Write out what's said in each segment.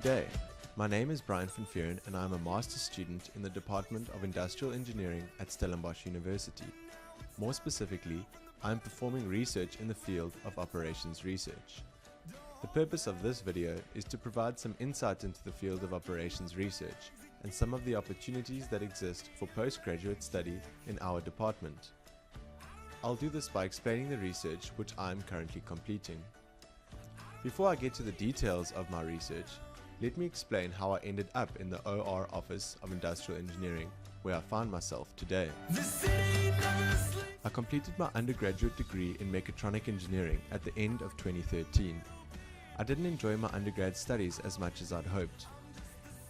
Good day, my name is Brian van Vuuren and I am a master's student in the Department of Industrial Engineering at Stellenbosch University. More specifically, I am performing research in the field of operations research. The purpose of this video is to provide some insight into the field of operations research and some of the opportunities that exist for postgraduate study in our department. I'll do this by explaining the research which I am currently completing. Before I get to the details of my research, let me explain how I ended up in the OR Office of Industrial Engineering, where I find myself today. I completed my undergraduate degree in mechatronic engineering at the end of 2013. I didn't enjoy my undergrad studies as much as I'd hoped.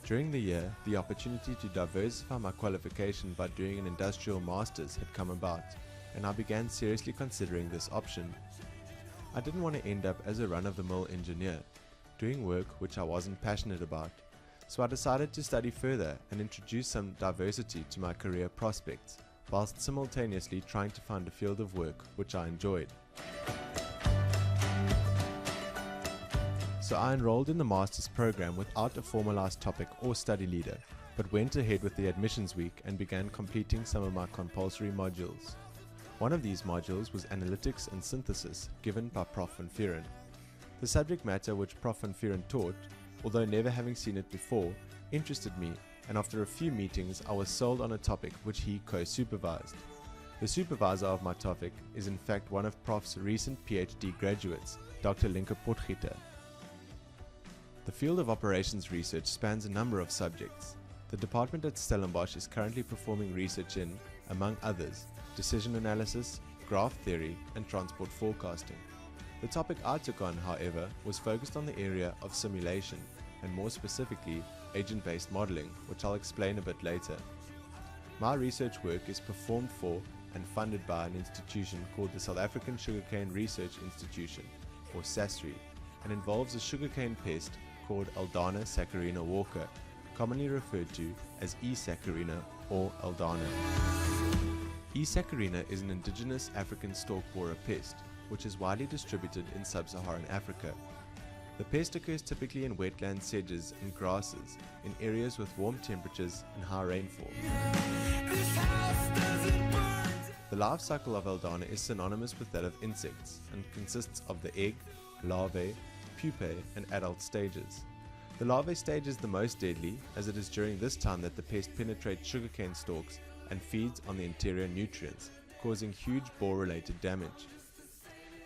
During the year, the opportunity to diversify my qualification by doing an industrial master's had come about, and I began seriously considering this option. I didn't want to end up as a run-of-the-mill engineer, doing work which I wasn't passionate about, so I decided to study further and introduce some diversity to my career prospects, whilst simultaneously trying to find a field of work which I enjoyed. So I enrolled in the master's program without a formalized topic or study leader, but went ahead with the admissions week and began completing some of my compulsory modules. One of these modules was Analytics and Synthesis, given by Prof van Vuuren. The subject matter which Prof van Vuuren taught, although never having seen it before, interested me, and after a few meetings I was sold on a topic which he co-supervised. The supervisor of my topic is in fact one of Prof's recent PhD graduates, Dr. Potgieter. The field of operations research spans a number of subjects. The department at Stellenbosch is currently performing research in, among others, decision analysis, graph theory, and transport forecasting. The topic I took on, however, was focused on the area of simulation, and more specifically, agent-based modeling, which I'll explain a bit later. My research work is performed for and funded by an institution called the South African Sugarcane Research Institution, or SASRI, and involves a sugarcane pest called Eldana saccharina walker, commonly referred to as E. saccharina or Eldana. E. saccharina is an indigenous African stalk borer pest, which is widely distributed in sub-Saharan Africa. The pest occurs typically in wetland sedges and grasses, in areas with warm temperatures and high rainfall. The life cycle of Eldana is synonymous with that of insects, and consists of the egg, larvae, pupae, and adult stages. The larvae stage is the most deadly, as it is during this time that the pest penetrates sugarcane stalks and feeds on the interior nutrients, causing huge borer-related damage.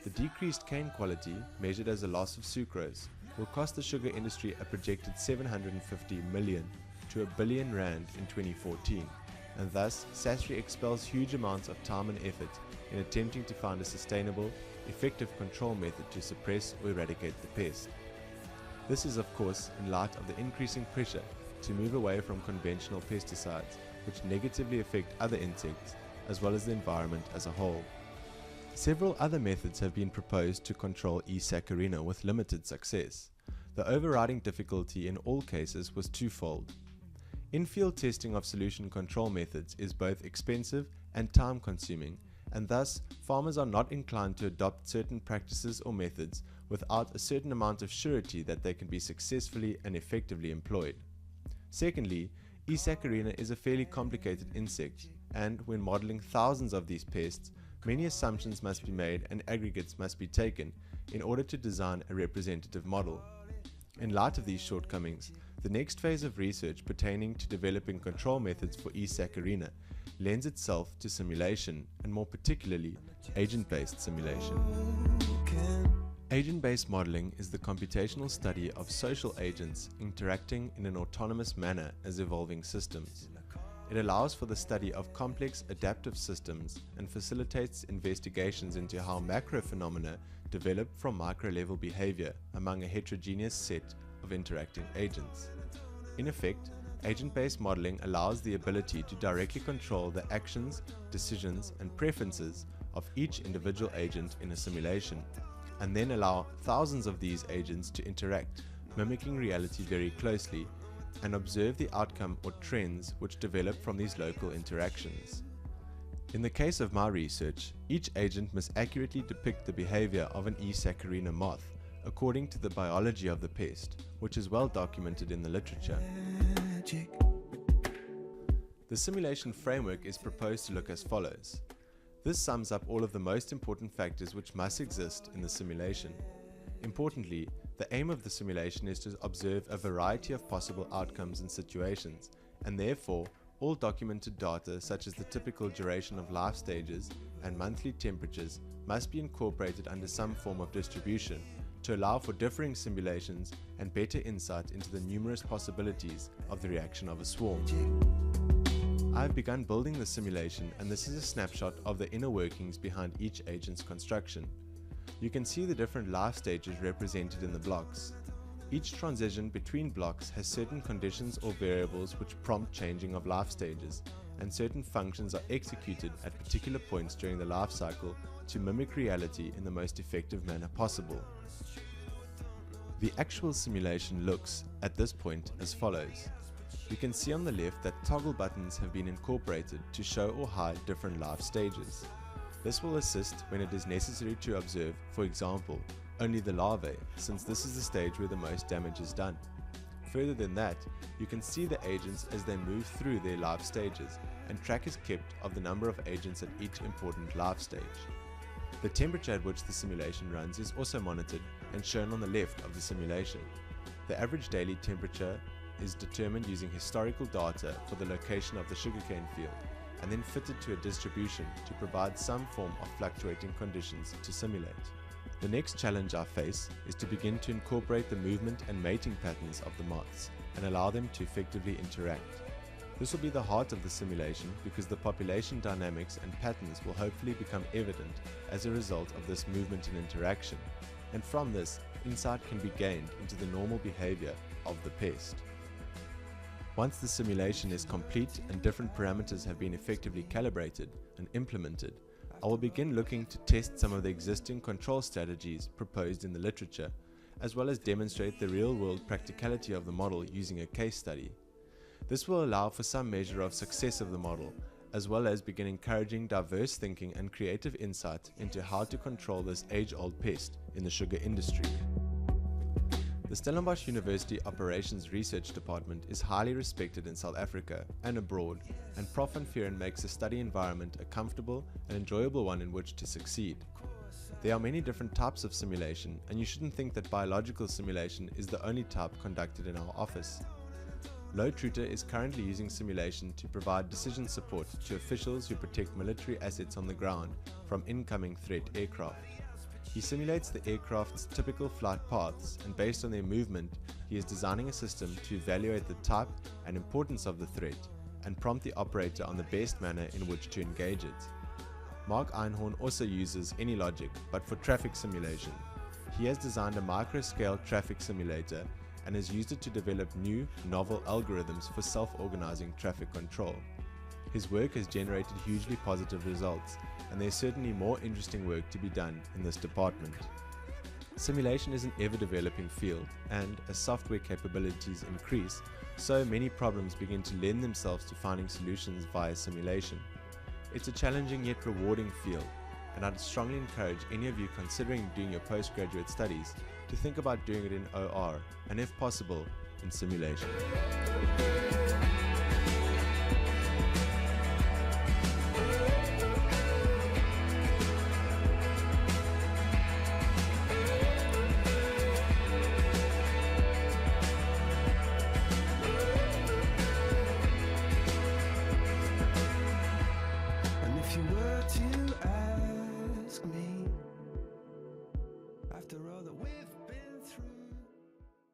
The decreased cane quality, measured as a loss of sucrose, will cost the sugar industry a projected 750 million to R1 billion in 2014, and thus SASRI expels huge amounts of time and effort in attempting to find a sustainable, effective control method to suppress or eradicate the pest. This is of course in light of the increasing pressure to move away from conventional pesticides, which negatively affect other insects as well as the environment as a whole. Several other methods have been proposed to control E. saccharina with limited success. The overriding difficulty in all cases was twofold. In-field testing of solution control methods is both expensive and time-consuming, and thus farmers are not inclined to adopt certain practices or methods without a certain amount of surety that they can be successfully and effectively employed. Secondly, E. saccharina is a fairly complicated insect, and when modeling thousands of these pests, many assumptions must be made and aggregates must be taken in order to design a representative model. In light of these shortcomings, the next phase of research pertaining to developing control methods for E. saccharina lends itself to simulation, and more particularly, agent-based simulation. Agent-based modeling is the computational study of social agents interacting in an autonomous manner as evolving systems. It allows for the study of complex adaptive systems and facilitates investigations into how macro phenomena develop from micro-level behavior among a heterogeneous set of interacting agents. In effect, agent-based modeling allows the ability to directly control the actions, decisions, and preferences of each individual agent in a simulation, and then allow thousands of these agents to interact, mimicking reality very closely, and observe the outcome or trends which develop from these local interactions. In the case of my research, each agent must accurately depict the behavior of an E. saccharina moth according to the biology of the pest, which is well documented in the literature. The simulation framework is proposed to look as follows. This sums up all of the most important factors which must exist in the simulation. Importantly, the aim of the simulation is to observe a variety of possible outcomes and situations, and therefore all documented data such as the typical duration of life stages and monthly temperatures must be incorporated under some form of distribution to allow for differing simulations and better insight into the numerous possibilities of the reaction of a swarm. I've begun building the simulation, and this is a snapshot of the inner workings behind each agent's construction. You can see the different life stages represented in the blocks. Each transition between blocks has certain conditions or variables which prompt changing of life stages, and certain functions are executed at particular points during the life cycle to mimic reality in the most effective manner possible. The actual simulation looks, at this point, as follows. You can see on the left that toggle buttons have been incorporated to show or hide different life stages. This will assist when it is necessary to observe, for example, only the larvae, since this is the stage where the most damage is done. Further than that, you can see the agents as they move through their life stages, and track is kept of the number of agents at each important life stage. The temperature at which the simulation runs is also monitored and shown on the left of the simulation. The average daily temperature is determined using historical data for the location of the sugarcane field, and then fitted to a distribution to provide some form of fluctuating conditions to simulate. The next challenge I face is to begin to incorporate the movement and mating patterns of the moths and allow them to effectively interact. This will be the heart of the simulation because the population dynamics and patterns will hopefully become evident as a result of this movement and interaction, and from this, insight can be gained into the normal behavior of the pest. Once the simulation is complete and different parameters have been effectively calibrated and implemented, I will begin looking to test some of the existing control strategies proposed in the literature, as well as demonstrate the real-world practicality of the model using a case study. This will allow for some measure of success of the model, as well as begin encouraging diverse thinking and creative insight into how to control this age-old pest in the sugar industry. The Stellenbosch University Operations Research Department is highly respected in South Africa and abroad, and Prof van Vuuren makes the study environment a comfortable and enjoyable one in which to succeed. There are many different types of simulation, and you shouldn't think that biological simulation is the only type conducted in our office. LowTruter is currently using simulation to provide decision support to officials who protect military assets on the ground from incoming threat aircraft. He simulates the aircraft's typical flight paths, and based on their movement, he is designing a system to evaluate the type and importance of the threat and prompt the operator on the best manner in which to engage it. Mark Einhorn also uses AnyLogic, but for traffic simulation. He has designed a micro-scale traffic simulator and has used it to develop new, novel algorithms for self-organizing traffic control. His work has generated hugely positive results, and there's certainly more interesting work to be done in this department. Simulation is an ever-developing field, and as software capabilities increase, so many problems begin to lend themselves to finding solutions via simulation. It's a challenging yet rewarding field, and I'd strongly encourage any of you considering doing your postgraduate studies to think about doing it in OR, and if possible, in simulation.